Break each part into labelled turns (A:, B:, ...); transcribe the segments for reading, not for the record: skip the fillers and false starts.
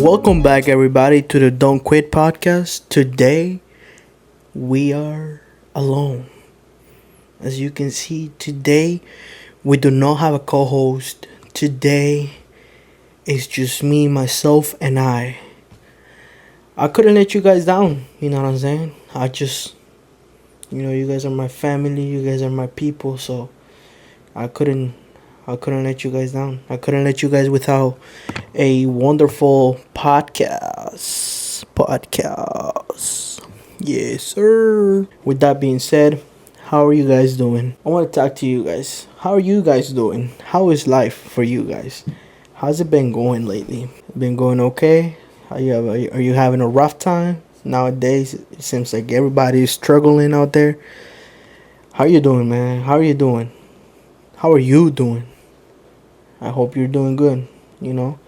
A: Welcome back, everybody, to the Don't Quit podcast. Today, we are alone. As you can see, today, we do not have a co host. Today, it's just me, myself, and I. I couldn't let you guys down, you know what I'm saying? You guys are my family, you guys are my people, so I couldn't. I couldn't let you guys down. I couldn't let you guys without a wonderful podcast. Yes, sir. With that being said, how are you guys doing? I want to talk to you guys. How are you guys doing? How is life for you guys? How's it been going lately? Been going okay? Are you having a rough time? Nowadays, it seems like everybody is struggling out there. How you doing, man? How are you doing? How are you doing? I hope you're doing good. You know,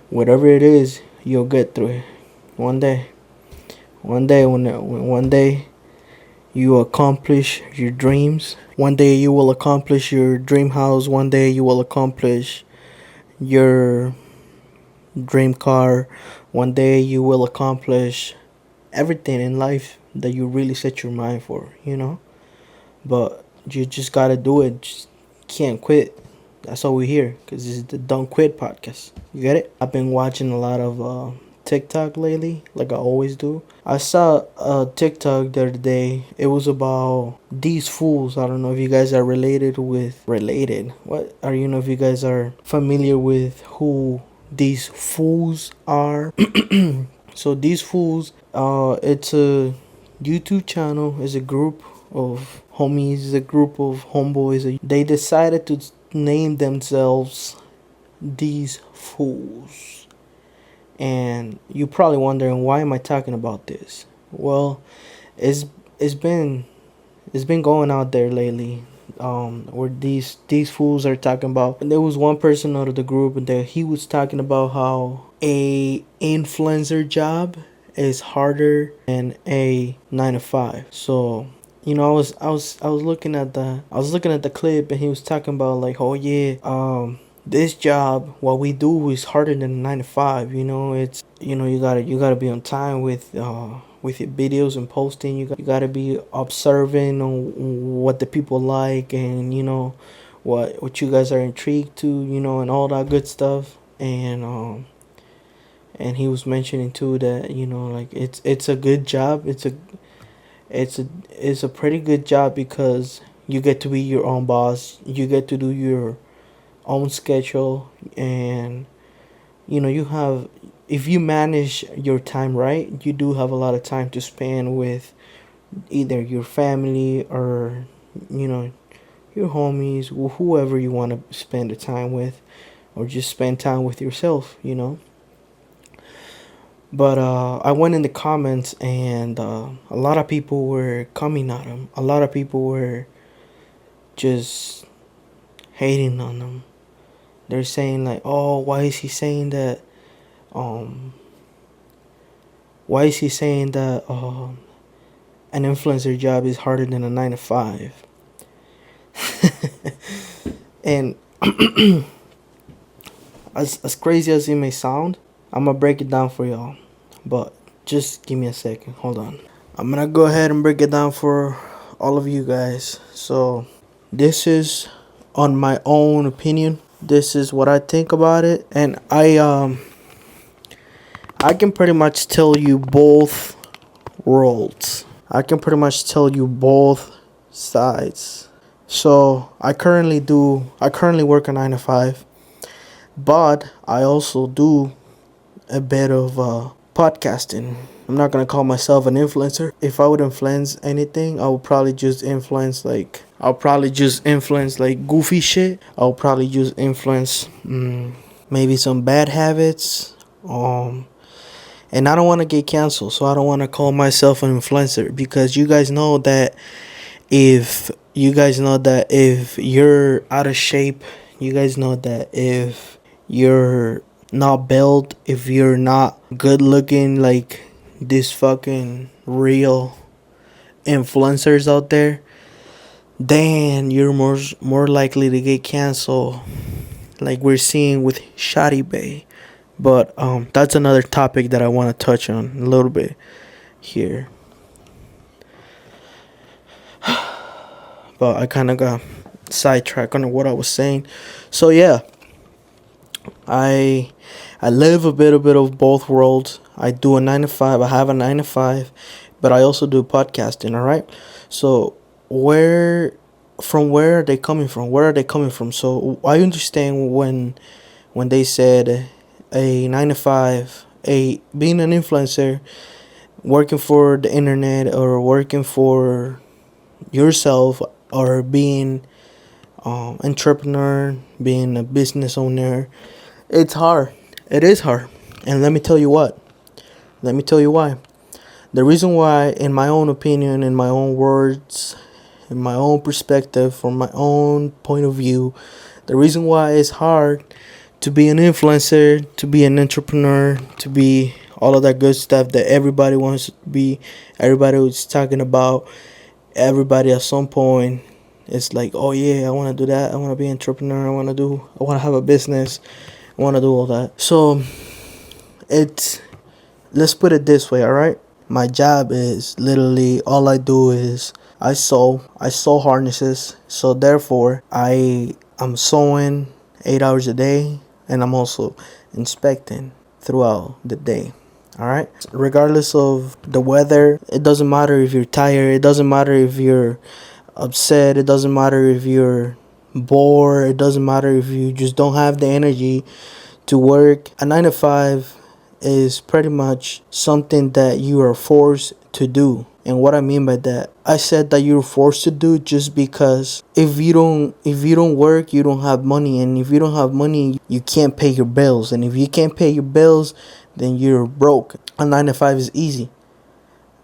A: whatever it is, you'll get through it. One day, when one day you accomplish your dreams. One day you will accomplish your dream house. One day you will accomplish your dream car. One day you will accomplish everything in life that you really set your mind for. But you just gotta do it. Just can't quit. That's all we hear, because this is the Don't Quit podcast. You get it? I've been watching a lot of TikTok lately, like I always do. I saw a TikTok the other day. It was about these fools. I don't know if you guys are related. What are you know if you guys are familiar with who these fools are? So these fools, it's a YouTube channel. It's a group of homies. It's a group of homeboys. They decided to name themselves these fools. And you're probably wondering, why am I talking about this? Well, it's it's been it's been going out there lately, where these fools are talking about. And there was one person out of the group that he was talking about how a influencer job is harder than a 9 to 5. So I was looking at the clip, and he was talking about, like, oh yeah, this job, what we do, is harder than 9 to 5. It's, you gotta be on time with your videos and posting. You gotta be observing on what the people like, and what you guys are intrigued to, and all that good stuff. And he was mentioning too that, like, it's a good job. It's a pretty good job, because you get to be your own boss. You get to do your own schedule, and you have, if you manage your time right, you do have a lot of time to spend with either your family, or you know your homies, whoever you want to spend the time with, or just spend time with yourself. But I went in the comments, and a lot of people were coming at him. A lot of people were just hating on him. They're saying, like, "Oh, why is he saying that? Um, why is he saying that an influencer job is harder than a 9 to 5?" And as crazy as it may sound, I'm gonna break it down for y'all. But just give me a second. Hold on. I'm gonna go ahead and break it down for all of you guys. So this is on my own opinion. This is what I think about it, and I can pretty much tell you both worlds. I can pretty much tell you both sides. So I currently work a 9 to 5, but I also do a bit of podcasting. I'm not gonna call myself an influencer. If I would influence anything, I'll probably just influence like goofy shit. I'll probably just influence maybe some bad habits. And I don't want to get canceled, so I don't want to call myself an influencer, because if you're out of shape, you guys know that if you're not built, if you're not good looking like these fucking real influencers out there, then you're more likely to get canceled, like we're seeing with Shadi Bay. But that's another topic that I want to touch on a little bit here. But I kind of got sidetracked on what I was saying. So yeah, I I live a bit of both worlds. I do a 9 to 5. I have a 9 to 5, but I also do podcasting. All right. So where are they coming from? Where are they coming from? So I understand when they said a 9 to 5, a being an influencer, working for the internet or working for yourself, or being entrepreneur, being a business owner. It's hard. It is hard. And let me tell you what. Let me tell you why. The reason why, in my own opinion, in my own words, in my own perspective, from my own point of view, the reason why it's hard to be an influencer, to be an entrepreneur, to be all of that good stuff that everybody wants to be, everybody was talking about, everybody at some point, it's like, oh yeah, I want to do that, I want to be an entrepreneur, I want to have a business, I want to do all that. So it's, let's put it this way, all right? My job is literally, all I do is I sew harnesses. So therefore, I'm sewing 8 hours a day, and I'm also inspecting throughout the day. All right. Regardless of the weather, it doesn't matter if you're tired. It doesn't matter if you're upset. It doesn't matter if you're bored. It doesn't matter if you just don't have the energy to work. A 9 to 5 is pretty much something that you are forced to do. And what I mean by that, I said that you're forced to do just because if you don't work, you don't have money, and if you don't have money, you can't pay your bills, and if you can't pay your bills, then you're broke. A 9 to 5 is easy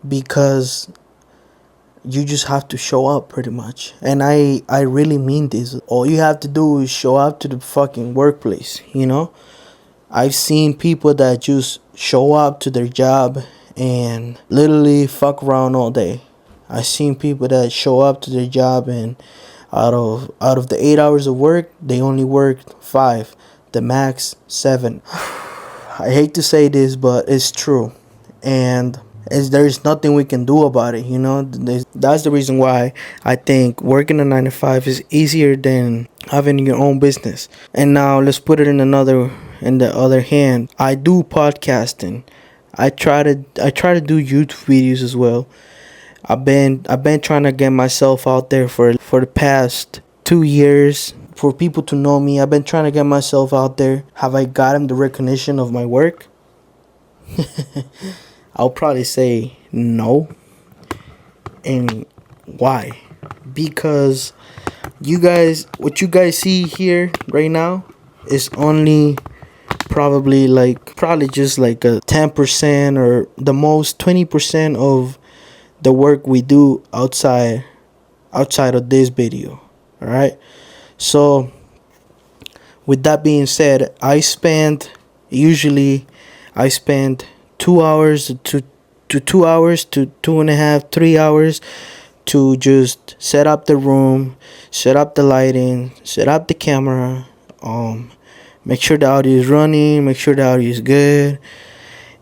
A: because you just have to show up pretty much. And I really mean this. All you have to do is show up to the fucking workplace, you know? I've seen people that just show up to their job and literally fuck around all day. I've seen people that show up to their job and out of the 8 hours of work, they only worked 5, the max 7. I hate to say this, but it's true, and there's nothing we can do about it. You know, that's the reason why I think working a 9 to 5 is easier than having your own business. And now let's put it in the other hand. I do podcasting. I try to do YouTube videos as well. I've been trying to get myself out there for the past 2 years, for people to know me. I've been trying to get myself out there. Have I gotten the recognition of my work? I'll probably say no. And why? Because what you guys see here right now is only probably just like a 10% or the most 20% of the work we do outside of this video. All right. So with that being said, usually I spend 2 hours to 2 hours to 2.5 3 hours to just set up the room, set up the lighting, set up the camera, make sure the audio is running, make sure the audio is good,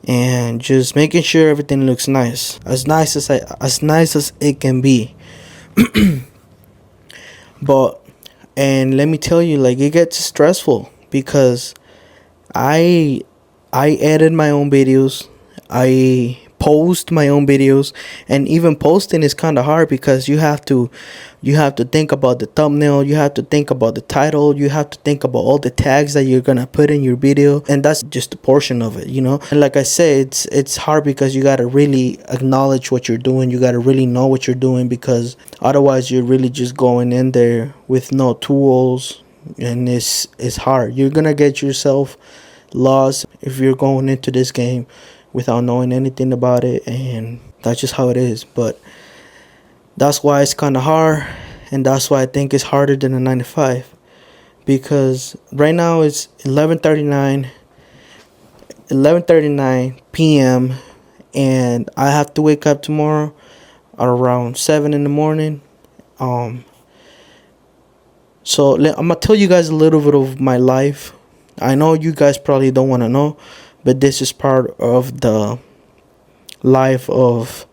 A: and just making sure everything looks nice, as nice as it can be. But and let me tell you, like, it gets stressful because I I edit my own videos. I post my own videos, and even posting is kind of hard because you have to think about the thumbnail, you have to think about the title, you have to think about all the tags that you're gonna put in your video, and that's just a portion of it, you know. And like I said, it's hard because you gotta really acknowledge what you're doing, you gotta really know what you're doing, because otherwise you're really just going in there with no tools, and it's hard. You're gonna get yourself lost if you're going into this game without knowing anything about it, and that's just how it is. But that's why it's kind of hard, and that's why I think it's harder than a 9 to 5, because right now it's 11:39 p.m. and I have to wake up tomorrow at around 7 in the morning. So I'm gonna tell you guys a little bit of my life I know you guys probably don't want to know, but this is part of the life of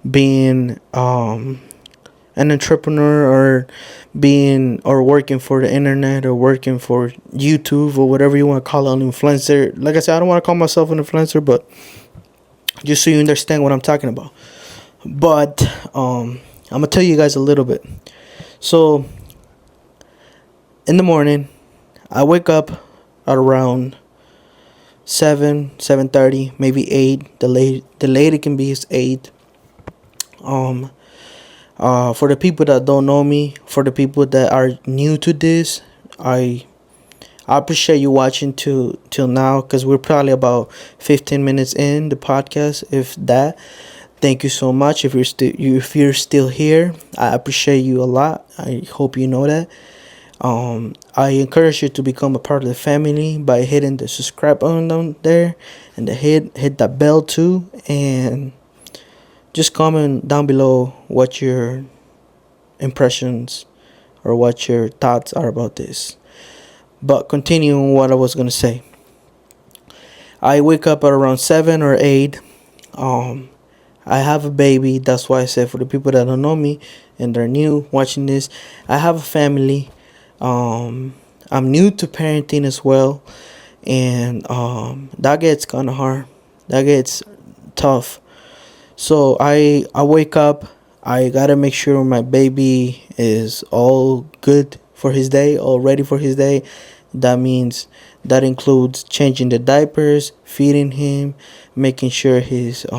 A: being an entrepreneur, or being or working for the internet, or working for YouTube, or whatever you want to call it, an influencer. Like I said, I don't want to call myself an influencer, but just so you understand what I'm talking about. But I'm gonna tell you guys a little bit. So in the morning, I wake up at around 7:30, maybe 8. The late it can be is 8. Um, for the people that don't know me, for the people that are new to this, I I appreciate you watching to till now, because we're probably about 15 minutes in the podcast, if that. Thank you so much. If you're still here, I appreciate you a lot. I hope you know that. I encourage you to become a part of the family by hitting the subscribe button down there, and hit that bell too, and just comment down below what your impressions or what your thoughts are about this. But continuing what I was gonna say, I wake up at around 7 or 8. Um, I have a baby. That's why I said, for the people that don't know me and they're new watching this, I have a family. Um, I'm new to parenting as well, and that gets kind of hard. That gets tough. So I wake up. I gotta make sure my baby is all good for his day, all ready for his day. That means that includes changing the diapers, feeding him, making sure just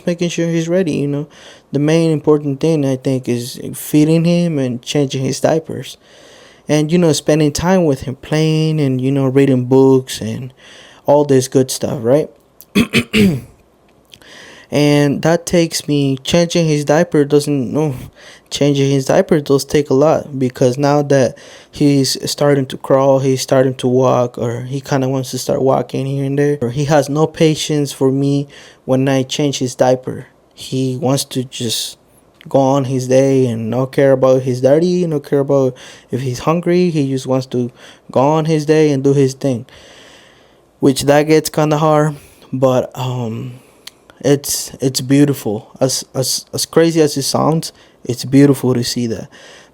A: making sure he's ready. The main important thing, I think, is feeding him and changing his diapers, and spending time with him, playing, and reading books and all this good stuff, right? And that takes me changing his diaper doesn't no changing his diaper does take a lot, because now that he's starting to crawl, he's starting to walk, or he kind of wants to start walking here and there, or he has no patience for me when I change his diaper. He wants to just go on his day and not care about his daddy, not care about if he's hungry. He just wants to go on his day and do his thing, which that gets kind of hard. But it's beautiful. As crazy as it sounds, it's beautiful to see that,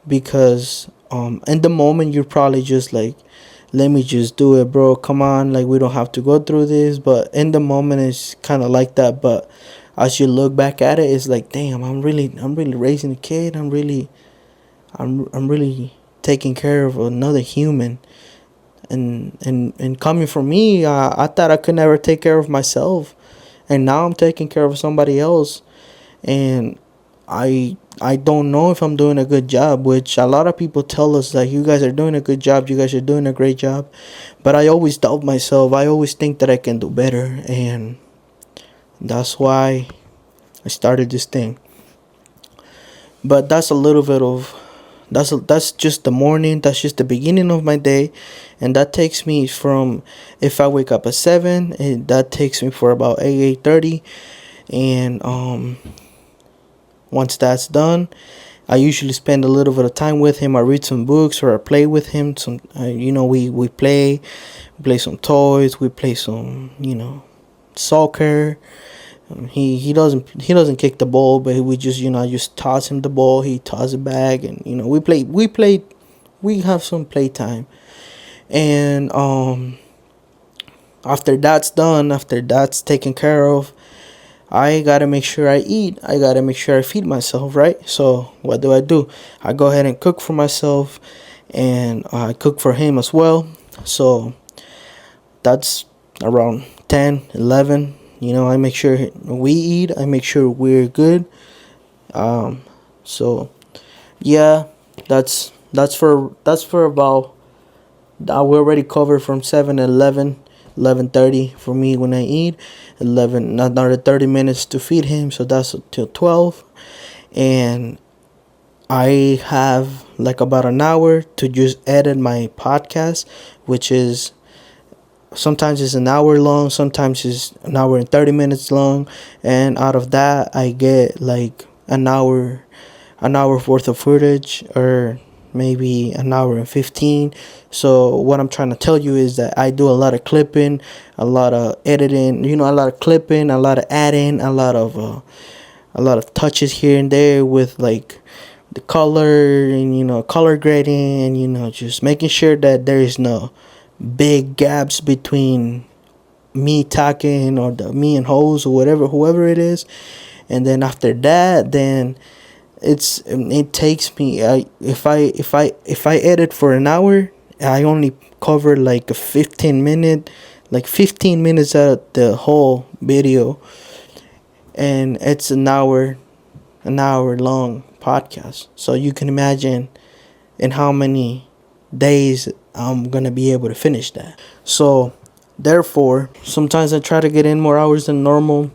A: because in the moment you're probably just like, let me just do it, bro, come on, like, we don't have to go through this. But in the moment it's kind of like that. But as you look back at it, it's like, damn, I'm really raising a kid. I'm really taking care of another human. And coming from me, I thought I could never take care of myself, and now I'm taking care of somebody else. And I don't know if I'm doing a good job, which a lot of people tell us that you guys are doing a good job, you guys are doing a great job. But I always doubt myself. I always think that I can do better, and that's why I started this thing. But that's a little bit of that's just the morning. That's just the beginning of my day, and that takes me from, if I wake up at 7, that takes me for about 8:30. And once that's done, I usually spend a little bit of time with him. I read some books, or I play with him. We play some toys. We play some soccer. He doesn't kick the ball, but we just I just toss him the ball. He tosses it back, and we have some playtime. And after that's done, after that's taken care of, I gotta make sure I eat. I gotta make sure I feed myself, right? So what do? I go ahead and cook for myself, and I cook for him as well. So that's around 10, 11. I make sure we eat. I make sure we're good. So yeah, that's for about. We already covered from 7 to 11:30 for me when I eat. 11, another 30 minutes to feed him. So that's till 12, and I have like about an hour to just edit my podcast, which is sometimes it's an hour long, sometimes it's an hour and 30 minutes long, and out of that I get like an hour worth of footage, or maybe an hour and 15. So what I'm trying to tell you is that I do a lot of clipping, a lot of editing, a lot of clipping, a lot of adding, a lot of touches here and there with like the color and color grading, and just making sure that there is no big gaps between me talking or me and hoes or whatever, whoever it is. And then after that, then it takes me, if I edit for an hour, I only cover like a 15 minutes out of the whole video, and it's an hour long podcast. So you can imagine in how many days I'm gonna be able to finish that. So therefore, sometimes I try to get in more hours than normal,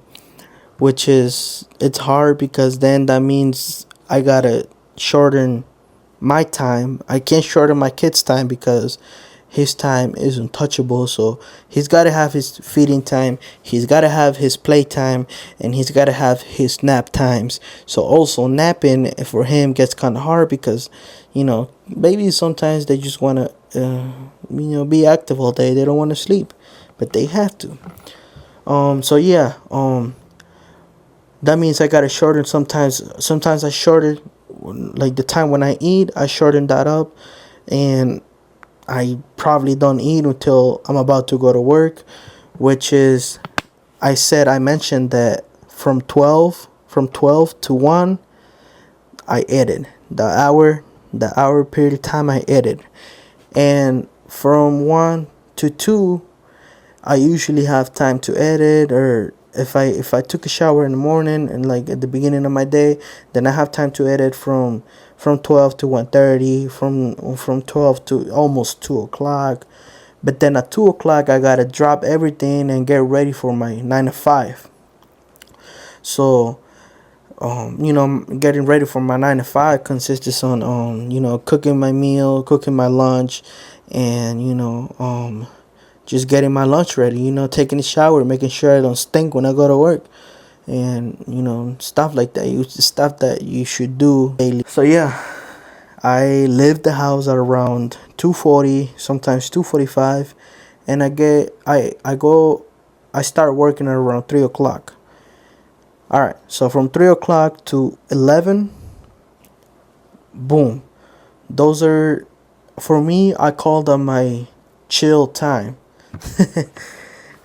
A: which is, it's hard because then that means I gotta shorten my time. I can't shorten my kid's time because his time is untouchable. So he's got to have his feeding time, he's got to have his play time, and he's got to have his nap times. So also napping for him gets kind of hard because babies sometimes they just want to be active all day. They don't want to sleep, but they have to. So yeah, that means I gotta shorten sometimes I shorten like the time when I eat. I shorten that up, and I probably don't eat until I'm about to go to work, which is, I mentioned that from 12 to 1 I edit. The hour period of time I edit. And from 1 to 2 I usually have time to edit, or if I took a shower in the morning and like at the beginning of my day, then I have time to edit from 12 to 1:30, from 12 to almost 2 o'clock. But then at 2 o'clock I gotta drop everything and get ready for my 9 to 5. So getting ready for my 9 to 5 consists on cooking my meal, cooking my lunch, and just getting my lunch ready, taking a shower, making sure I don't stink when I go to work, and stuff like that. Stuff that you should do daily. So yeah, I leave the house at around 2:40, sometimes 2:45, and I start working at around 3 o'clock. All right, so from 3 o'clock to 11, boom. Those are, for me, I call them my chill time.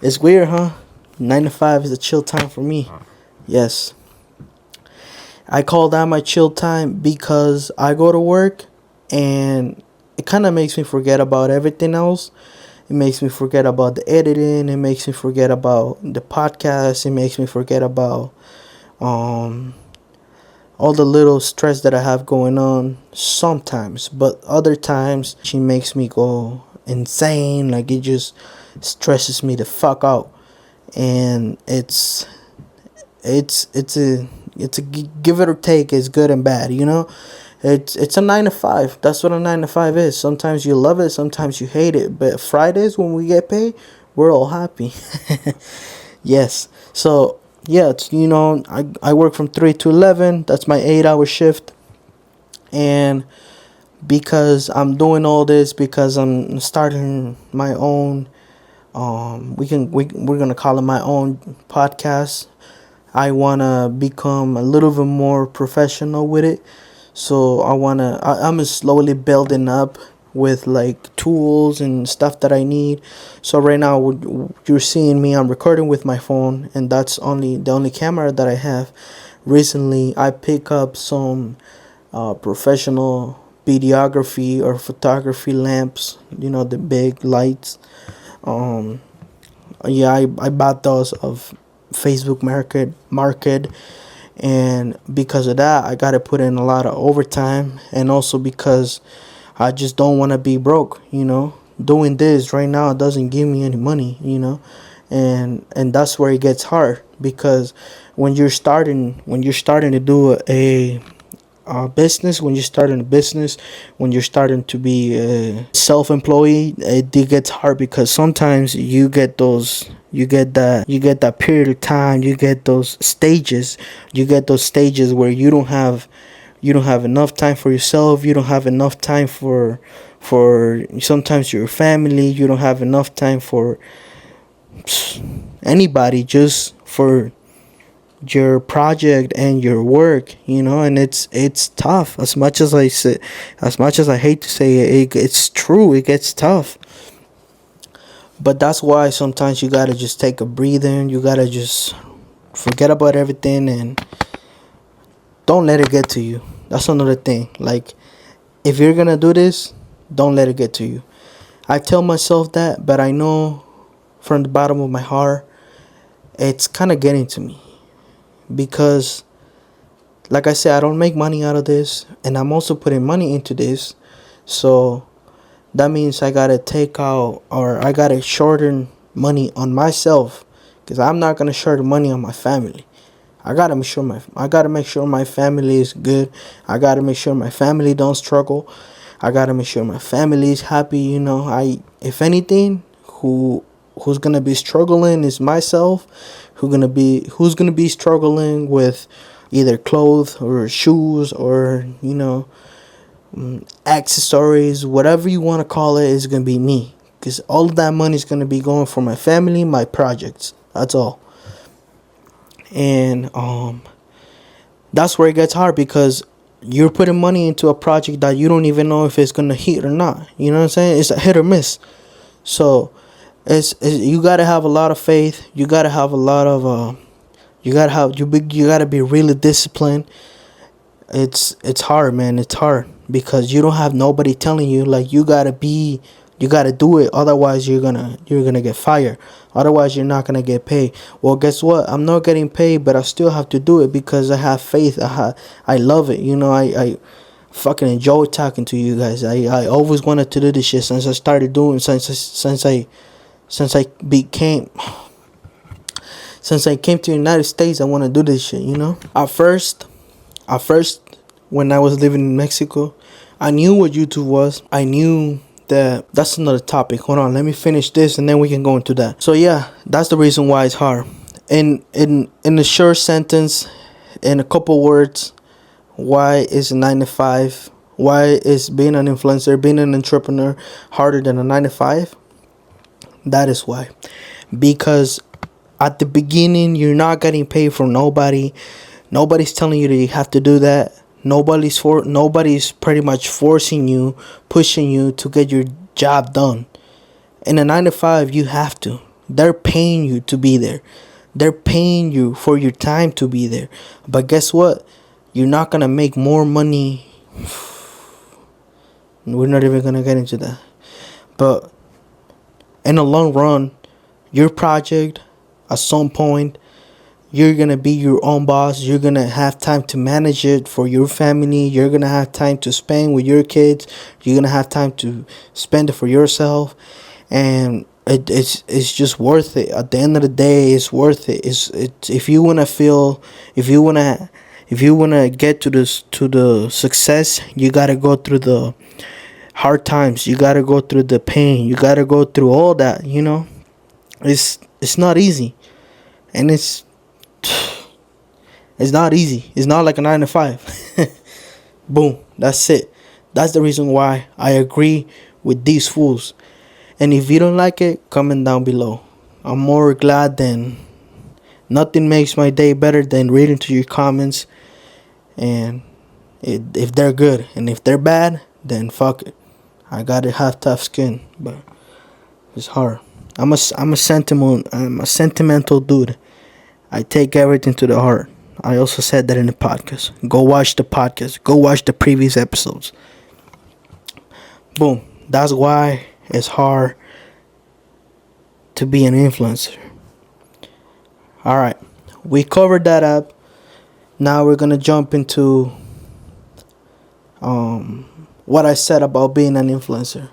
A: It's weird, huh? 9 to 5 is a chill time for me. Yes. I call that my chill time because I go to work and it kind of makes me forget about everything else. It makes me forget about the editing. It makes me forget about the podcast. It makes me forget about all the little stress that I have going on sometimes. But other times, she makes me go insane. Like, it just stresses me the fuck out. And it's a give it or take. It's good and bad, It's a 9 to 5. That's what a 9 to 5 is. Sometimes you love it, sometimes you hate it. But Fridays when we get paid, we're all happy. Yes. So yeah, it's I work from 3 to 11. That's my 8-hour shift. And because I'm doing all this, because I'm starting my own, we're gonna call it my own podcast. I wanna become a little bit more professional with it. So I'm slowly building up with like tools and stuff that I need. So right now you're seeing me, I'm recording with my phone, and that's the only camera that I have. Recently I pick up some professional videography or photography lamps, the big lights. Yeah, I bought those of Facebook market, and because of that I gotta put in a lot of overtime, and also because I just don't want to be broke. Doing this right now doesn't give me any money, and that's where it gets hard, because when you're starting to do a business, when you're starting a business, when you're starting to be self-employed, it gets hard, because sometimes you get that period of time, you get those stages where you don't have You don't have enough time for yourself. You don't have enough time for sometimes your family. You don't have enough time for anybody, just for your project and your work, and it's tough. As much as I hate to say it's true. It gets tough. But that's why sometimes you gotta just take a breather, and you gotta just forget about everything and don't let it get to you. That's another thing. Like, if you're gonna do this, don't let it get to you. I tell myself that, but I know from the bottom of my heart it's kind of getting to me, because like I said, I don't make money out of this, and I'm also putting money into this. So that means I gotta take out, or I gotta shorten money on myself, because I'm not gonna shorten money on my family. I gotta make sure my family is good. I gotta make sure my family don't struggle. I gotta make sure my family is happy. If anything, who's gonna be struggling is myself. Who's gonna be struggling with either clothes or shoes or accessories, whatever you want to call it, is gonna be me, because all of that money is gonna be going for my family, my projects. That's all. And that's where it gets hard, because you're putting money into a project that you don't even know if it's gonna hit or not. You know what I'm saying? It's a hit or miss. So it's you gotta have a lot of faith. You gotta have a lot of you gotta be really disciplined. It's hard, man. It's hard because you don't have nobody telling you, like, you gotta do it, otherwise you're gonna get fired, otherwise you're not gonna get paid. Well, guess what? I'm not getting paid, but I still have to do it because I have faith. I love it. I fucking enjoy talking to you guys. I always wanted to do this shit since I started doing since I became since I came to the United States. I want to do this shit. At first, when I was living in Mexico, I knew what YouTube was. I knew that's another topic. Hold on, let me finish this and then we can go into that. So yeah, that's the reason why it's hard. In a short sentence, in a couple words, why is a 9 to 5? Why is being an influencer, being an entrepreneur harder than a 9 to 5? That is why. Because at the beginning, you're not getting paid from nobody. Nobody's telling you that you have to do that. Nobody's pretty much forcing you, pushing you to get your job done. In a 9 to 5, you have to. They're paying you to be there. They're paying you for your time to be there. But guess what? You're not gonna make more money. We're not even gonna get into that. But in the long run, your project, at some point, you're going to be your own boss. You're going to have time to manage it for your family. You're going to have time to spend with your kids. You're going to have time to spend it for yourself. And it's just worth it. At the end of the day, it's worth it. If you want to get to the success, you got to go through the hard times. You got to go through the pain. You got to go through all that, It's not easy. And it's not easy. It's not like a 9 to 5. Boom. That's it. That's the reason why I agree with these fools. And if you don't like it, comment down below. I'm more glad than nothing makes my day better than reading to your comments. And if they're good, and if they're bad, then fuck it. I gotta have tough skin, but it's hard. I'm a sentimental dude. I take everything to the heart. I also said that in the podcast. Go watch the podcast. Go watch the previous episodes. Boom. That's why it's hard to be an influencer. Alright. We covered that up. Now we're going to jump into what I said about being an influencer.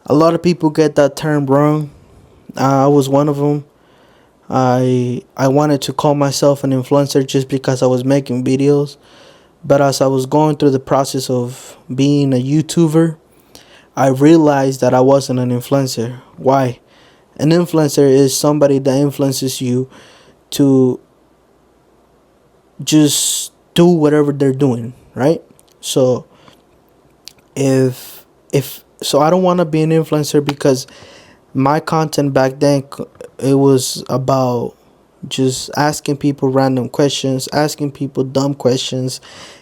A: A lot of people get that term wrong. I was one of them. I wanted to call myself an influencer just because I was making videos. But as I was going through the process of being a YouTuber, I realized that I wasn't an influencer. Why? An influencer is somebody that influences you to just do whatever they're doing, right? So if so, I don't want to be an influencer because my content back then, it was about just asking people random questions, asking people dumb questions,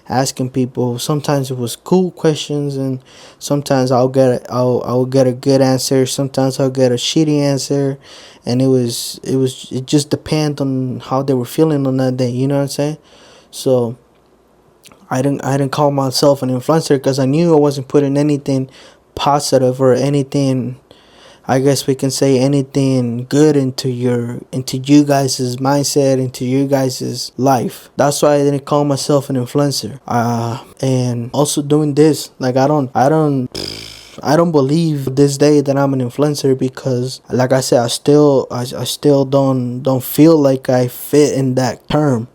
A: asking people, sometimes it was cool questions, and sometimes I'll get a good answer, sometimes I'll get a shitty answer, and it just depends on how they were feeling on that day, you know what I'm saying? So I didn't call myself an influencer because I knew I wasn't putting anything positive or anything, I guess we can say, anything good into you guys' mindset, into you guys' life. That's why I didn't call myself an influencer. And also doing this, like I don't believe this day that I'm an influencer because, like I said, I still don't feel like I fit in that term.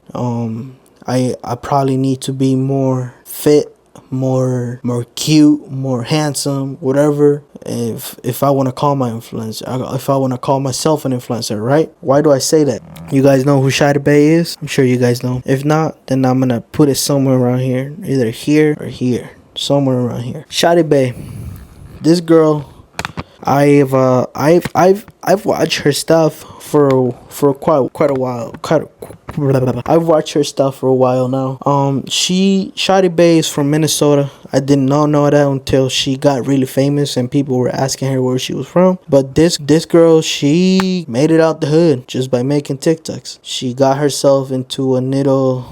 A: I probably need to be more fit, more cute, more handsome, whatever. If I want to call my influencer, if I want to call myself an influencer, right? Why do I say that? You guys know who Shadi Bay is? I'm sure you guys know. If not, then I'm gonna put it somewhere around here, either here or here, somewhere around here. Shadi Bay, this girl, I've watched her stuff for quite a while. I've watched her stuff for a while now. Shadi Bay is from Minnesota. I did not know that until she got really famous and people were asking her where she was from. But this girl, she made it out the hood just by making TikToks. She got herself into the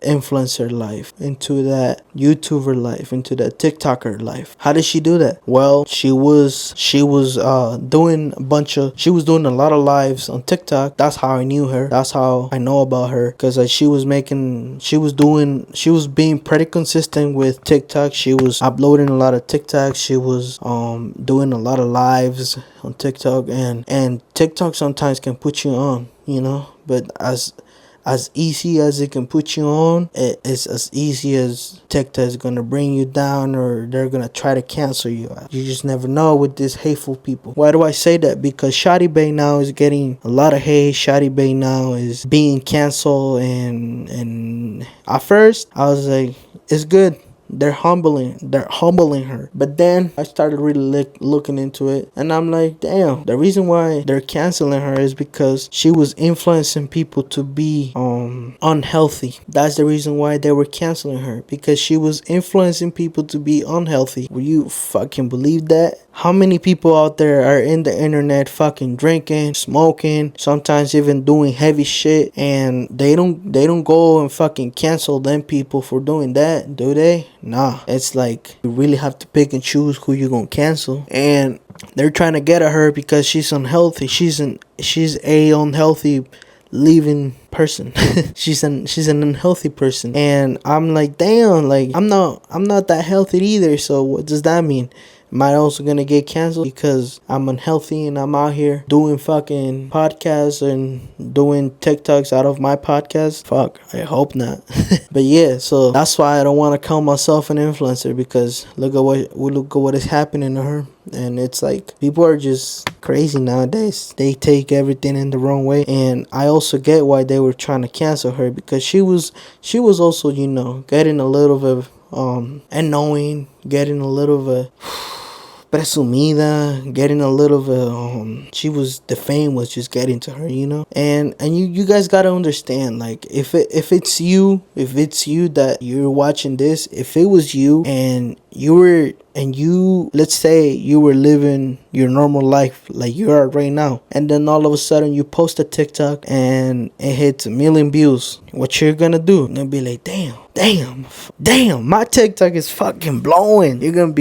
A: influencer life, into that YouTuber life, into that TikToker life. How did she do that? Well, she was doing a lot of lives on TikTok. That's how I knew her. That's how I know about her, because she was being pretty consistent with TikTok. She was uploading a lot of TikToks. She was doing a lot of lives on TikTok, and TikTok sometimes can put you on, but as easy as it can put you on, it's as easy as TikTok is gonna bring you down, or they're gonna try to cancel you out. You just never know with these hateful people. Why do I say that? Because Shadi Bay now is getting a lot of hate. Shadi Bay now is being canceled, and at first I was like, it's good. They're humbling her. But then I started really looking into it, and I'm like, damn, the reason why they're canceling her is because she was influencing people to be unhealthy. That's the reason why they were canceling her, because she was influencing people to be unhealthy. Will you fucking believe that? How many people out there are in the internet fucking drinking, smoking, sometimes even doing heavy shit, and they don't go and fucking cancel them people for doing that, do they? Nah. It's like you really have to pick and choose who you gonna cancel. And they're trying to get at her because she's unhealthy. She's a unhealthy living person. she's an unhealthy person. And I'm like, damn, like I'm not that healthy either. So what does that mean? Am I also gonna get canceled because I'm unhealthy and I'm out here doing fucking podcasts and doing TikToks out of my podcast? Fuck, I hope not. But yeah, so that's why I don't want to call myself an influencer, because look at what is happening to her. And it's like, people are just crazy nowadays. They take everything in the wrong way. And I also get why they were trying to cancel her, because she was also, getting a little bit annoying, getting a little bit presumida, getting a little bit the fame was just getting to her, and you guys gotta understand, like, if it's you that you're watching this, if it was you and let's say you were living your normal life like you are right now, and then all of a sudden you post a TikTok and it hits 1 million views, what you're gonna do? You're gonna be like, damn, my TikTok is fucking blowing. You're gonna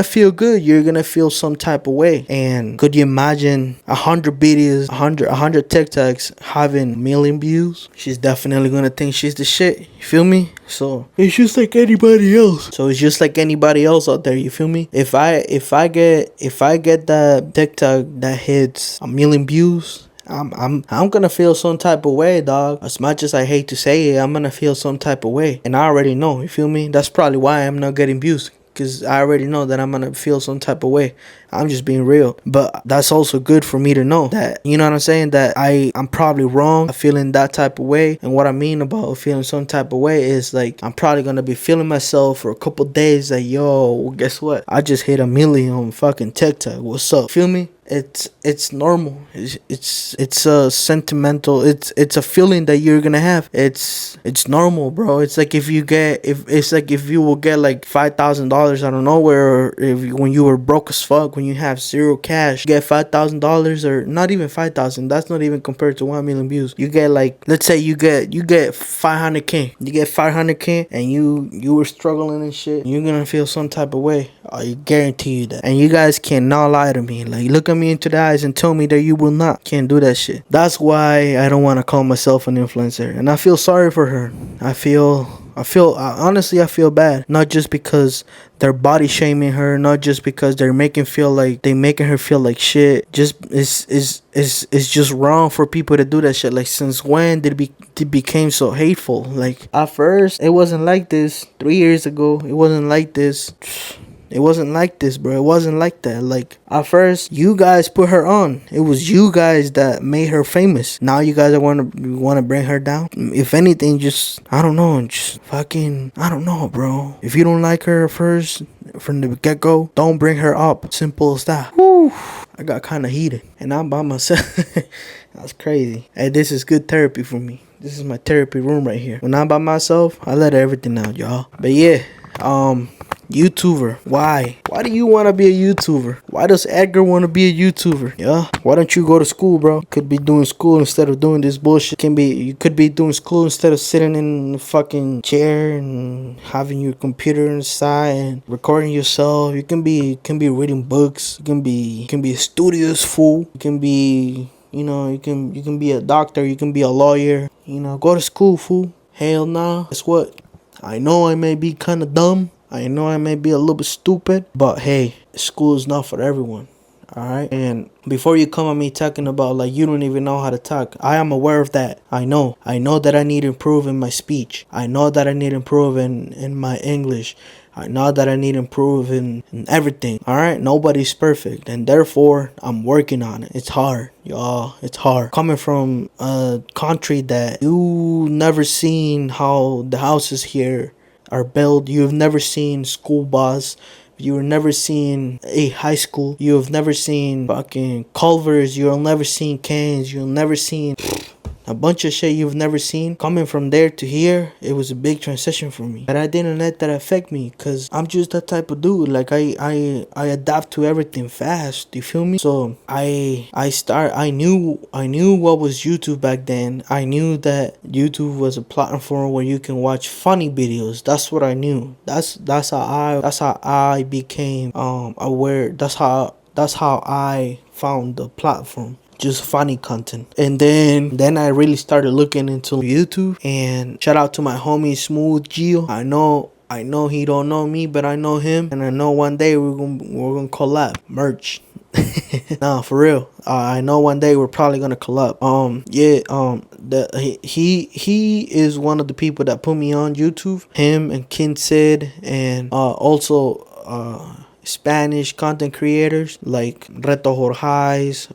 A: feel good. You're gonna feel some type of way. And could you imagine 100 videos, 100 TikToks having 1 million views? She's definitely gonna think she's the shit. You feel me? So it's just like anybody else. Out there. You feel me? If I get that TikTok that hits 1 million views, I'm gonna feel some type of way, dog. As much as I hate to say it, I'm gonna feel some type of way, and I already know. You feel me? That's probably why I'm not getting views, because I already know that I'm gonna feel some type of way. I'm just being real. But that's also good for me to know that, you know what I'm saying, that I'm probably wrong feeling that type of way. And what I mean about feeling some type of way is like I'm probably gonna be feeling myself for a couple days like, yo, guess what, I just hit a million on fucking TikTok, what's up, feel me? It's normal. It's a sentimental. It's a feeling that you're gonna have. It's normal, bro. It's like if you will get like $5,000 out of nowhere, or when you were broke as fuck, when you have zero cash, you get $5,000, or not even 5,000. That's not even compared to 1 million views. You get like, let's say you get 500K. You get 500K, and you were struggling and shit. You're gonna feel some type of way. I guarantee you that. And you guys cannot lie to me. Like, look at me into the eyes and tell me that you will not. Can't do that shit. That's why I don't want to call myself an influencer. And I feel sorry for her. Honestly, I feel bad. Not just because they're body shaming her, not just because they're making her feel like shit. Just it's just wrong for people to do that shit. Like, since when did it became so hateful? Like, at first it wasn't like this. 3 years ago it wasn't like this. It wasn't like this, bro. It wasn't like that. Like, at first, you guys put her on. It was you guys that made her famous. Now you guys want to bring her down. If anything, just, I don't know, just fucking, I don't know, bro. If you don't like her first, from the get-go, don't bring her up. Simple as that. Whew. I got kind of heated, and I'm by myself. That's crazy. Hey, this is good therapy for me. This is my therapy room right here. When I'm by myself, I let everything out, y'all. But yeah, YouTuber. Why do you want to be a YouTuber? Why does Edgar want to be a YouTuber? Yeah, why don't you go to school, bro? You could be doing school instead of doing this bullshit. You could be doing school instead of sitting in the fucking chair and having your computer inside and recording yourself. You can be reading books. You can be a studious fool. You can be, you know, you can be a doctor. You can be a lawyer. You know, go to school, fool. Hell nah. Guess what? I know I may be kind of dumb. I know I may be a little bit stupid, but hey, school is not for everyone. Alright? And before you come at me talking about like you don't even know how to talk, I am aware of that. I know that I need to improve in my speech. I know that I need to improve in my English. I know that I need to improve in everything. Alright? Nobody's perfect. And therefore, I'm working on it. It's hard, y'all. It's hard. Coming from a country that you never seen how the houses here are built. You've never seen school bus. You've never seen a high school. You've never seen fucking Culvers. You'll never seen Canes. You'll never seen a bunch of shit you've never seen. Coming from there to here, it was a big transition for me. But I didn't let that affect me, because I'm just that type of dude. Like, I adapt to everything fast. You feel me? So I knew what was YouTube back then. I knew that YouTube was a platform where you can watch funny videos. That's what I knew. That's how I became aware. That's how I found the platform. Just funny content. And then I really started looking into YouTube. And shout out to my homie Smooth Gio. I know he don't know me, but I know him, and I know one day we're gonna collab merch. Nah, for real. I know one day we're probably gonna collab. He is one of the people that put me on YouTube. Him and Kin Sid, and also Spanish content creators like Reto Jorgeis,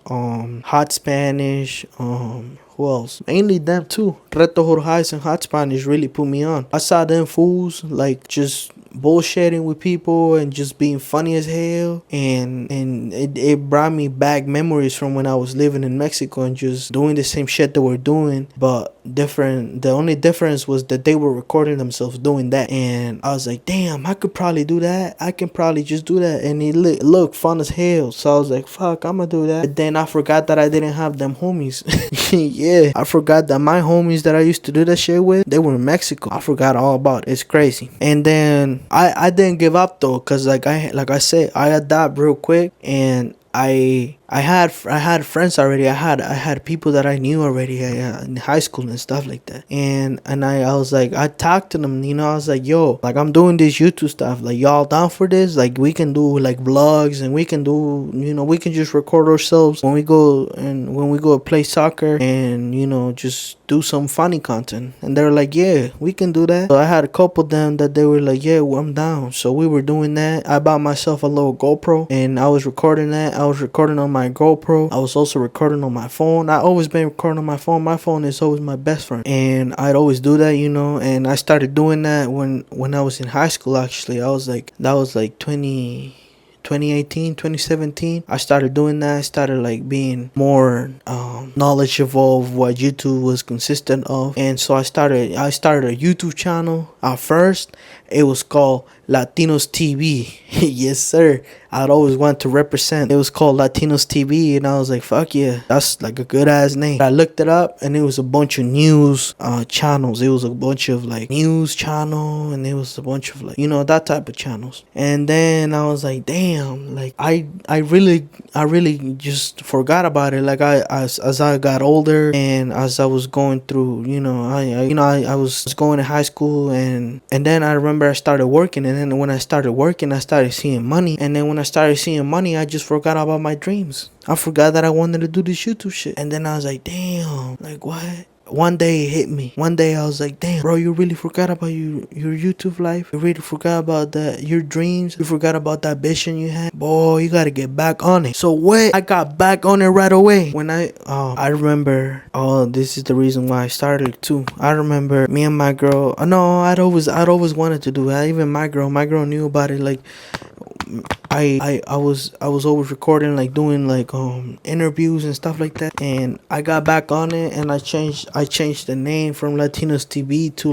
A: Hot Spanish, who else? Mainly them too. Reto Jorgeis and Hot Spanish really put me on. I saw them fools like just bullshitting with people and just being funny as hell, and it brought me back memories from when I was living in Mexico and just doing the same shit that we're doing, but different. The only difference was that they were recording themselves doing that, and I was like, damn, I could probably do that. I can probably just do that, and it looked fun as hell. So I was like, fuck, I'm gonna do that. But then I forgot that I didn't have them homies. Yeah, I forgot that my homies that I used to do that shit with, they were in Mexico. I forgot all about it. It's crazy. And then I didn't give up though, cause like I said, I adapt real quick, and I I had friends already. I had people that I knew already in high school and stuff like that. And I was like, I talked to them. I was like, yo, like I'm doing this YouTube stuff. Like y'all down for this? Like we can do like vlogs, and we can do we can just record ourselves when we go play soccer, and just do some funny content. And they're like, yeah, we can do that. So I had a couple of them that they were like, yeah, well, I'm down. So we were doing that. I bought myself a little GoPro, and I was recording that. I was recording on my GoPro. I was also recording on my phone. I always been recording on my phone. My phone is always my best friend, and I'd always do that. And I started doing that when I was in high school. Actually, that was like 2018, 2017. I started doing that. I started like being more knowledgeable of what YouTube was consistent of. And so I started a YouTube channel. At first it was called Latinos TV. Yes sir, I'd always want to represent. It was called Latinos TV, and I was like, fuck yeah, that's like a good ass name. I looked it up, and it was a bunch of news channels. It was a bunch of like news channel, and it was a bunch of like that type of channels. And then I was like, damn, like I really just forgot about it. Like as I got older, and as I was going through, I was going to high school, and then I remember I started working, and then when I started working, I started seeing money. And then when I started seeing money, I just forgot about my dreams. I forgot that I wanted to do this YouTube shit. And then I was like, damn, like what? One day it hit me. One day I was like, damn, bro, you really forgot about your YouTube life? You really forgot about your dreams? You forgot about that vision you had? Boy, you gotta get back on it. So what? I got back on it right away. When I remember, this is the reason why I started too. I remember me and my girl, no, I'd always wanted to do that. Even my girl knew about it. Like, I was always recording, like doing like interviews and stuff like that. And I got back on it, and I changed the name from Latinos TV to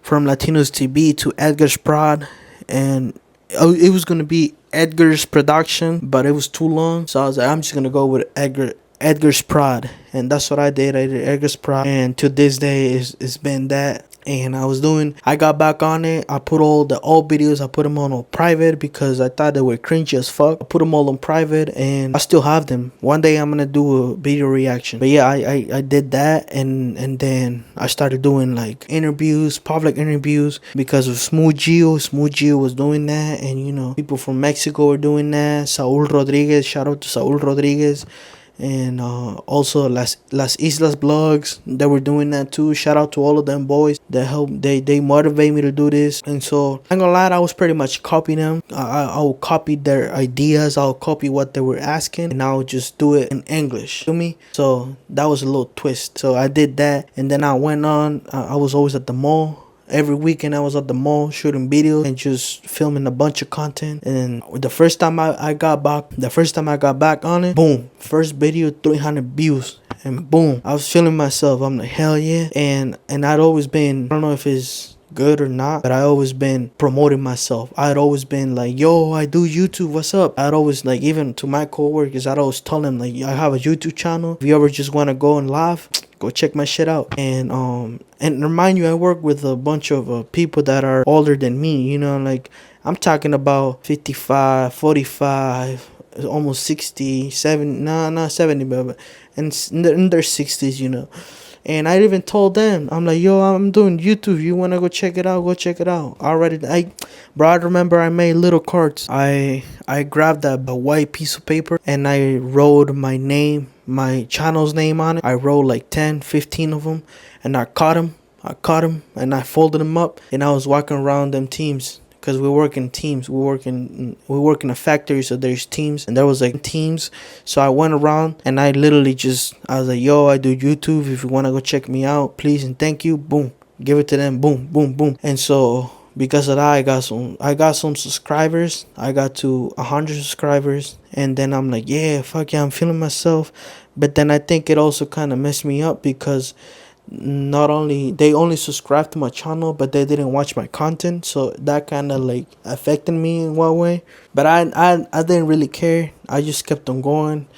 A: from Latinos TV to Edgar's Prod. And it was gonna be Edgar's Production, but it was too long, so I was like, I'm just gonna go with Edgar's Prod. And that's what I did. I did Edgar's Prod, and to this day it's been that. And I got back on it. I put all the old videos, I put them on private because I thought they were cringy as fuck. I put them all on private, and I still have them. One day I'm gonna do a video reaction. But yeah, I did that, and then I started doing like interviews, public interviews, because of Smooth Gio. Smooth Gio was doing that, and people from Mexico were doing that. Saul Rodriguez, shout out to Saul Rodriguez. And also Las Islas blogs, they were doing that too. Shout out to all of them boys that helped. They motivate me to do this. And so I'm gonna lie, I was pretty much copying them. I'll copy their ideas, I'll copy what they were asking, and I'll just do it in English. Feel me? So that was a little twist. So I did that, and then I went on. I was always at the mall. Every weekend I was at the mall shooting videos and just filming a bunch of content. And the first time I got back on it, boom, first video 300 views, and boom, I was feeling myself. I'm like, hell yeah. And I'd always been, I don't know if it's good or not, but I always been promoting myself. I'd always been like, yo, I do YouTube, what's up? I'd always, like, even to my coworkers, I'd always tell them, like, I have a YouTube channel. If you ever just want to go and live, go check my shit out. And remind you, I work with a bunch of people that are older than me. Like I'm talking about 55, 45, almost 60, 70, not 70, but in their 60s. And I even told them, I'm like, yo, I'm doing YouTube. You wanna go check it out? Go check it out. I remember I made little cards. I grabbed a white piece of paper, and I wrote my name, my channel's name on it. I wrote like 10, 15 of them, and I caught them, and I folded them up, and I was walking around them teams. Because we work in teams. We work in a factory, so there's teams, and there was like teams. So I went around, and I was like, yo, I do YouTube. If you want to go check me out, please and thank you. Boom. Give it to them. Boom, boom, boom. And so because of that, I got some subscribers. I got to 100 subscribers, and then I'm like, yeah, fuck yeah, I'm feeling myself. But then I think it also kind of messed me up, because they only subscribed to my channel, but they didn't watch my content. So that kind of like affected me in one way. But I didn't really care. I just kept on going,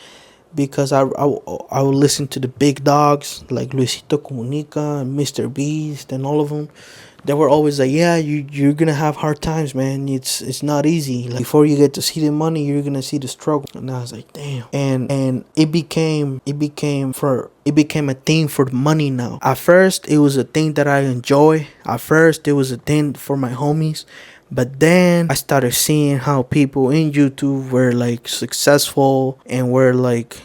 A: because I would listen to the big dogs like Luisito Comunica and Mr. Beast and all of them. They were always like, yeah, you're gonna have hard times, man. It's not easy. Like, before you get to see the money, you're gonna see the struggle. And I was like, damn. And it became a thing for the money now. At first, it was a thing that I enjoy. At first, it was a thing for my homies. But then I started seeing how people in YouTube were like successful and were like,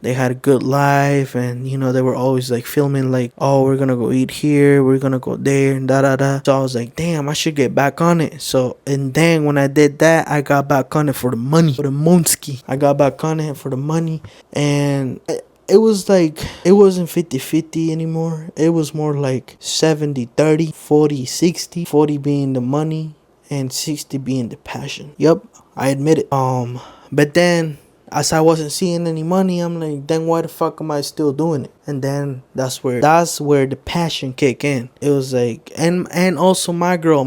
A: they had a good life, and they were always like filming like, oh, we're gonna go eat here, we're gonna go there, and da da da. So I was like, damn, I should get back on it. So, and then when I did that, I got back on it for the money, for the monski. I got back on it for the money, and it was like, it wasn't 50-50 anymore. It was more like 70-30, 40-60, 40 being the money and 60 being the passion. Yep, I admit it. But then, as I wasn't seeing any money, I'm like, then why the fuck am I still doing it? And then that's where the passion kick in. It was like, and also my girl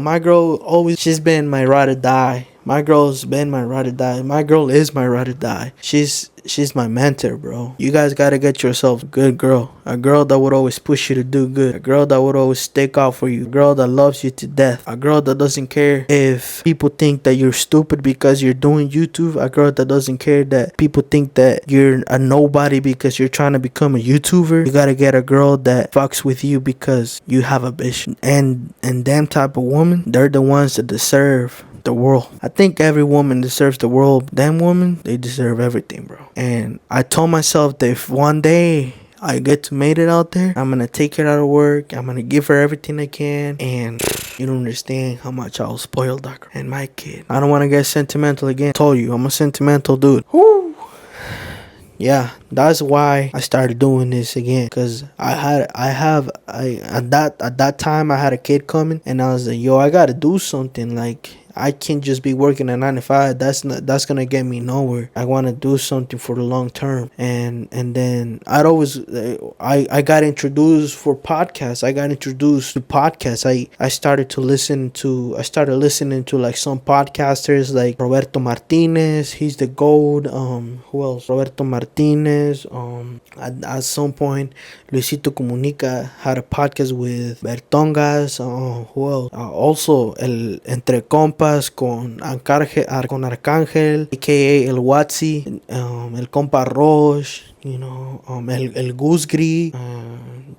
A: always, she's been my ride or die. My girl's been my ride or die. My girl is my ride or die. She's my mentor, bro. You guys gotta get yourself a good girl. A girl that would always push you to do good. A girl that would always stick out for you. A girl that loves you to death. A girl that doesn't care if people think that you're stupid because you're doing YouTube. A girl that doesn't care that people think that you're a nobody because you're trying to become a YouTuber. You gotta get a girl that fucks with you because you have a vision. And them type of woman, they're the ones that deserve the world. I think every woman deserves the world. Them women, they deserve everything, bro. And I told myself that if one day I get to make it out there, I'm gonna take her out of work, I'm gonna give her everything I can, and you don't understand how much I was spoiled that girl. And my kid, I don't want to get sentimental again. I told you, I'm a sentimental dude. Woo! Yeah, that's why I started doing this again, cause at that time I had a kid coming, and I was like, yo, I gotta do something. Like, I can't just be working a 9 to 5. That's gonna get me nowhere. I want to do something for the long term. And then I got introduced for podcasts. I got introduced to podcasts. I started listening to like some podcasters like Roberto Martinez. He's the gold. Who else? Roberto Martinez. At some point, Luisito Comunica had a podcast with Bertongas. Who else? Also el Entre Compas con Arcángel, aka El Watsi, el compa Roche, el Goose Gris.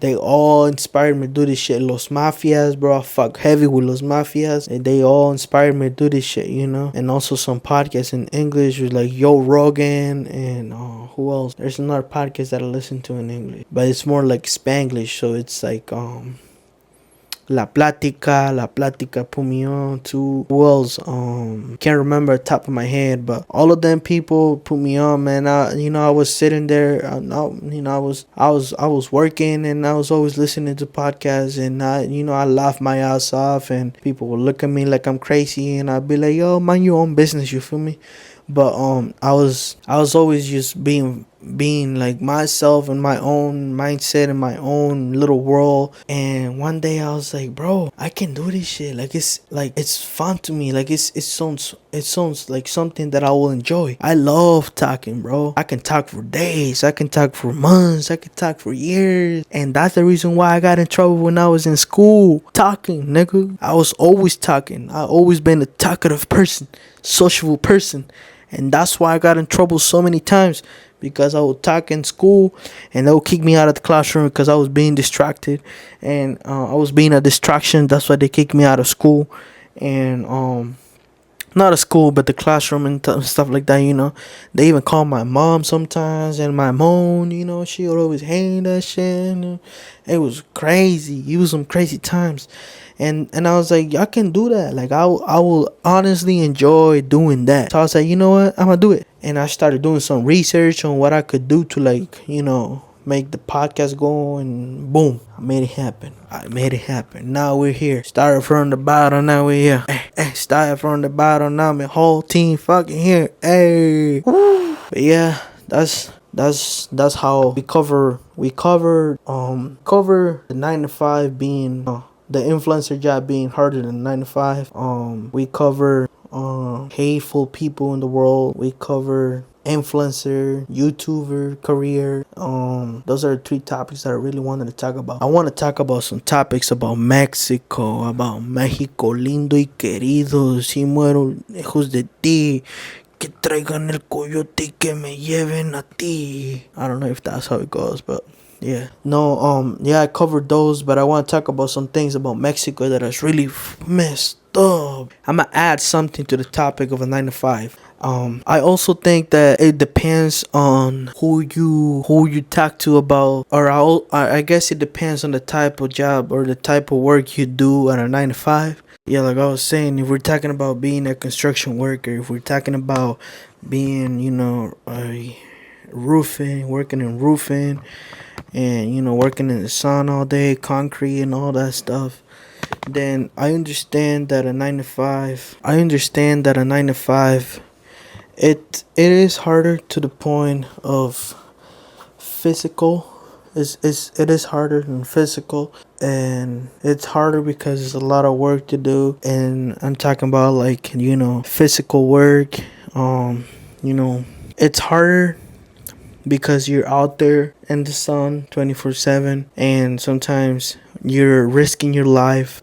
A: They all inspired me to do this shit. Los Mafias, bro, I fuck heavy with Los Mafias, and they all inspired me to do this shit, and also some podcasts in English with like Joe Rogan and who else? There's another podcast that I listen to in English, but it's more like Spanglish, so it's like La Plática put me on too. Who else? Can't remember the top of my head, but all of them people put me on, man. I was sitting there, I was working, and I was always listening to podcasts, and I laugh my ass off, and people would look at me like I'm crazy, and I'd be like, yo, mind your own business, you feel me? But I was always just being like myself and my own mindset and my own little world. And one day I was like, bro, I can do this shit. Like, it's fun to me. Like, it sounds like something that I will enjoy. I love talking, bro. I can talk for days, I can talk for months, I can talk for years. And that's the reason why I got in trouble when I was in school. Talking, nigga. I was always talking. I always been a talkative person, sociable person. And that's why I got in trouble so many times, because I would talk in school and they would kick me out of the classroom because I was being distracted, and I was being a distraction. That's why they kicked me out of school, and not of school but the classroom and stuff like that. They even called my mom sometimes, and my mom, she would always hate that shit. It was crazy. It was some crazy times. And I was like, I can do that. Like, I will honestly enjoy doing that. So I was like, you know what? I'm going to do it. And I started doing some research on what I could do to, like, make the podcast go, and boom, I made it happen. Now we're here. Started from the bottom, now we're here. Hey, started from the bottom, now my whole team fucking here. Hey. Woo. But yeah, that's how we cover the 9 to 5 being the influencer job being harder than 9 to 5. We cover hateful people in the world. We cover influencer, YouTuber career. Those are 3 topics that I really wanted to talk about. I want to talk about some topics about Mexico, about México lindo y querido. Si muero lejos de ti, que traigan el coyote y que me lleven a ti. I don't know if that's how it goes, but yeah. No, yeah, I covered those, but I want to talk about some things about Mexico that is really messed up. I'm gonna add something to the topic of a 9 to 5. I also think that it depends on who you talk to about, or I guess it depends on the type of job or the type of work you do at a 9 to 5. Yeah, like I was saying, if we're talking about being a construction worker, if we're talking about being, working in roofing, and working in the sun all day, concrete and all that stuff, then I understand that a 9 to 5. It is harder to the point of physical. It is harder than physical, and it's harder because there's a lot of work to do. And I'm talking about physical work. It's harder because you're out there in the sun 24/7, and sometimes you're risking your life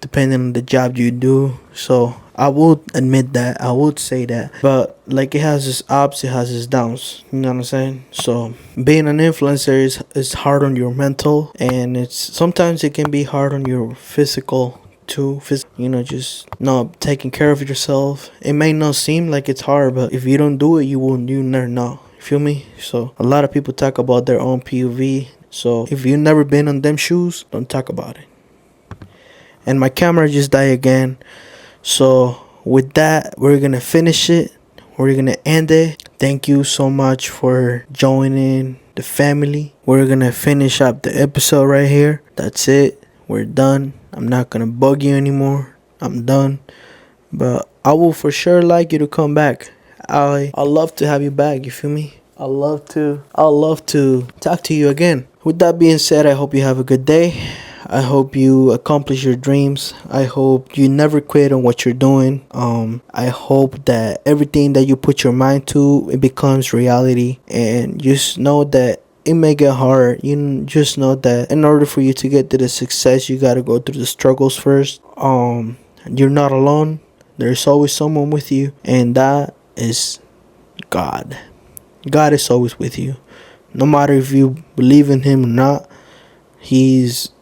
A: depending on the job you do. So I would admit that, I would say that, but like it has its ups, it has its downs, you know what I'm saying? So being an influencer is hard on your mental, and it's sometimes it can be hard on your physical too. Just not taking care of yourself. It may not seem like it's hard, but if you don't do it, you never know. Feel me? So a lot of people talk about their own POV. So if you've never been on them shoes, don't talk about it. And my camera just died again. So with that, we're gonna finish it. We're gonna end it. Thank you so much for joining the family. We're gonna finish up the episode right here. That's it. We're done. I'm not gonna bug you anymore. I'm done. But I will for sure like you to come back. I love to have you back. You feel me? I'd love to talk to you again. With that being said, I hope you have a good day. I hope you accomplish your dreams. I hope you never quit on what you're doing. I hope that everything that you put your mind to, it becomes reality. And just know that it may get hard. You just know that in order for you to get to the success, you got to go through the struggles first. You're not alone. There's always someone with you, and that is God. God is always with you. No matter if you believe in him or not, he's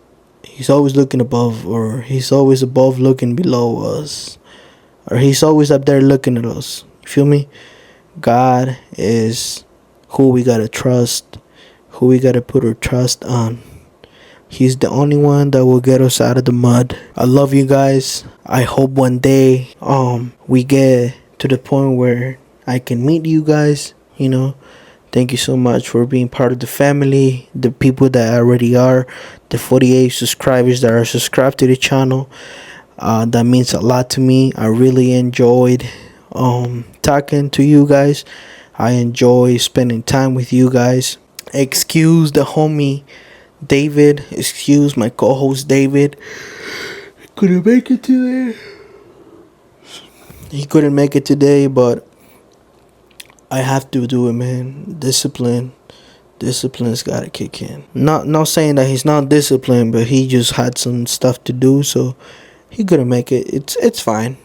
A: always looking above, or he's always above looking below us, or he's always up there looking at us. You feel me? God is who we gotta trust, who we gotta put our trust on. He's the only one that will get us out of the mud. I love you guys. I hope one day we get to the point where I can meet you guys. Thank you so much for being part of the family. The people that already are, the 48 subscribers that are subscribed to the channel, that means a lot to me. I really enjoyed talking to you guys. I enjoy spending time with you guys. Excuse the homie David. Excuse my co-host David. Couldn't make it today. He couldn't make it today, but I have to do it, man. Discipline's gotta kick in. Not saying that he's not disciplined, but he just had some stuff to do, so he couldn't make it. It's fine.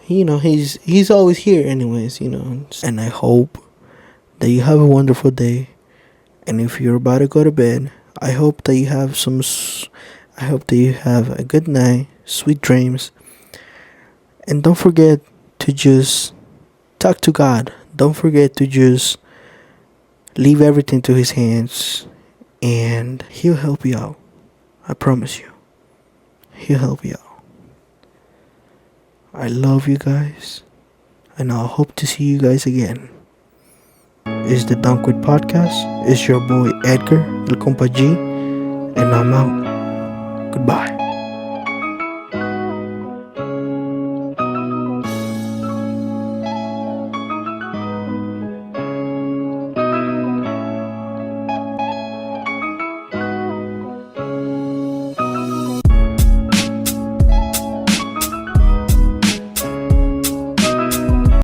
A: He's always here anyways, And I hope that you have a wonderful day. And if you're about to go to bed, I hope that you have a good night, sweet dreams. And don't forget to just talk to God. Don't forget to just leave everything to his hands, and he'll help you out. I promise you. He'll help you out. I love you guys, and I hope to see you guys again. It's the Don't Quit Podcast. It's your boy Edgar, El Compa G, and I'm out. Goodbye.